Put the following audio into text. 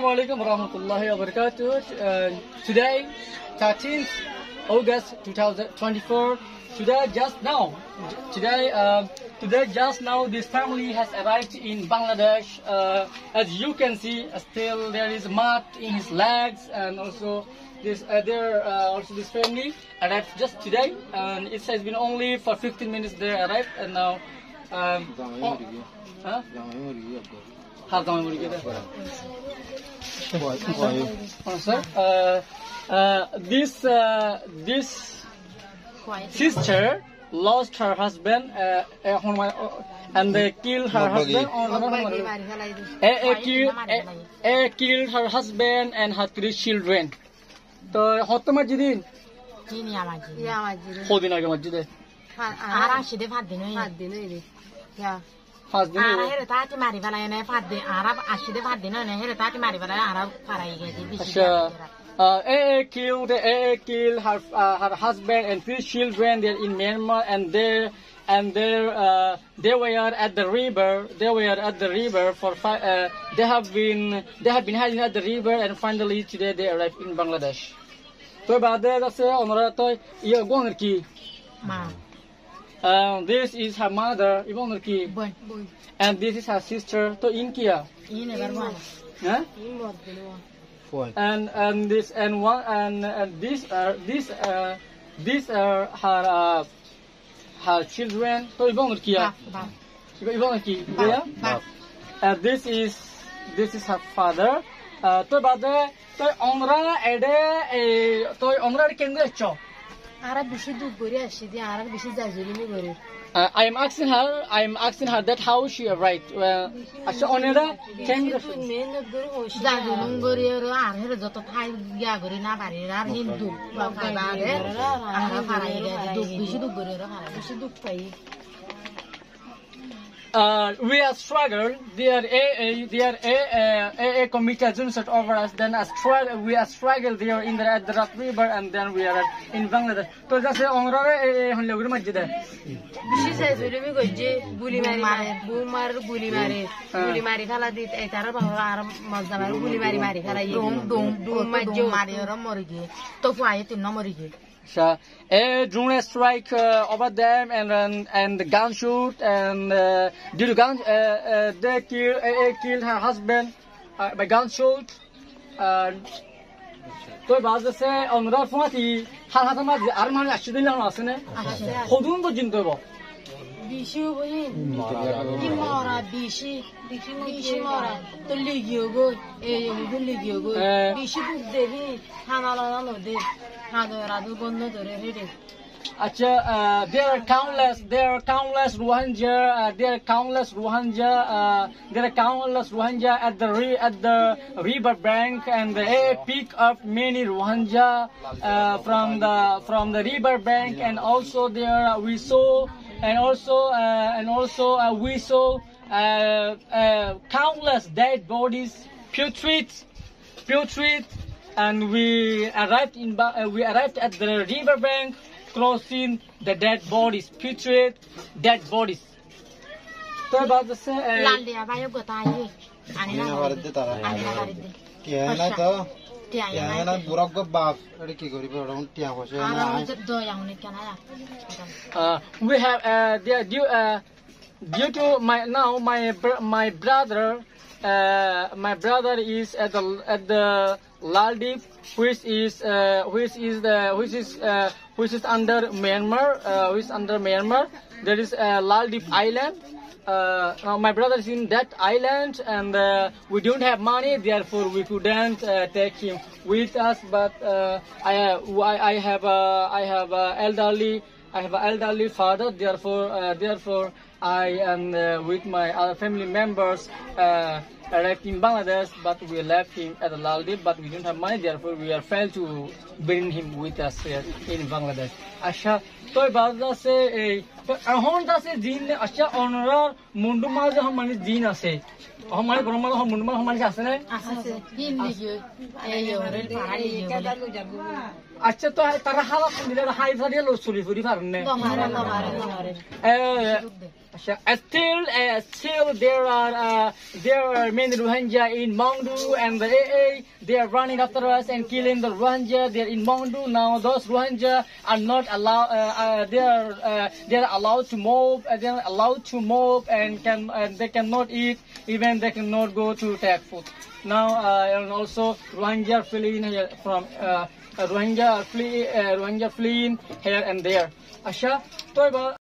Assalamualaikum warahmatullahi wabarakatuh. Today, 13th August 2024. Today, just now, this family has arrived in Bangladesh. As you can see, still there is mud in his legs, and also this family arrived just today, and it has been only for 15 minutes they arrived, and now. This sister lost her husband and they killed her husband. Killed her husband and her 3 children. So, hot majidin? Hodin aage majide. Killed her husband and 3 children. They're in Myanmar, and they were at the river. They were at the river for they have been hiding at the river, and finally today they arrived in Bangladesh. So bade ase onora toy iyo gonor ki ma. This is her mother, Ibonor ki, and this is her sister. To Inkia. And this and one and these are her children. To Ibonor ki. Ibonor ki. And this is her father. To bade to onra ede to onra kenge cho. I am asking her that how she arrived. We are struggled. Their AA committee has set over us. Then we are struggled there in at the Rat River, and then we are in Bangladesh. So that's onrare honle majide. She says we go je guli mari khala dit ei tara bahar mazamar guli mari khala ye dum majjo mari ro mori ge to fuaye tinno mori ge. A drone strike over them, and the gunshot, and due to gun, they killed her husband by gunshot. So, baza se onra fati hal ma arman ashidin la asne. Khodun to jin debo. Bishi boyin. Imora bishi mora. To ligyogo, yogo ligyogo. Bishi buk devi hanala no de. There are countless Rohingya at the river bank, and they pick up many Rohingya from the river bank, and also there we saw countless dead bodies, putrid. And we arrived at the river bank, crossing the dead bodies, putrid dead bodies. So about the say. We have due to my brother. My brother is at the Laldeep, which is under Myanmar. There is Laldeep Island. My brother is in that island, and we don't have money, therefore we couldn't take him with us. But I have an elderly father, therefore I and with my other family members arrived in Bangladesh, but we left him at the Laldeep, but we don't have money, therefore we are failed to bring him with us here in Bangladesh. Asha toy bazda se ahon da se din asha onrar munduma je hamani din ase hamani brahma ha munduma hamani ase ne ase hindi jo ayo rel parali jo अच्छा तो तारा हालत मिले high सारी लो सुली सुली फारने Still there are many Rohingya in Mongdu and the AA. They are running after us and killing the Rohingya. They are in Mongdu now. Those Rohingya are not allowed. They are allowed to move. They are allowed to move and they cannot eat. Even they cannot go to take food. Now and also Rohingya fleeing here from Rohingya fleeing here and there. Asha, tôi bảo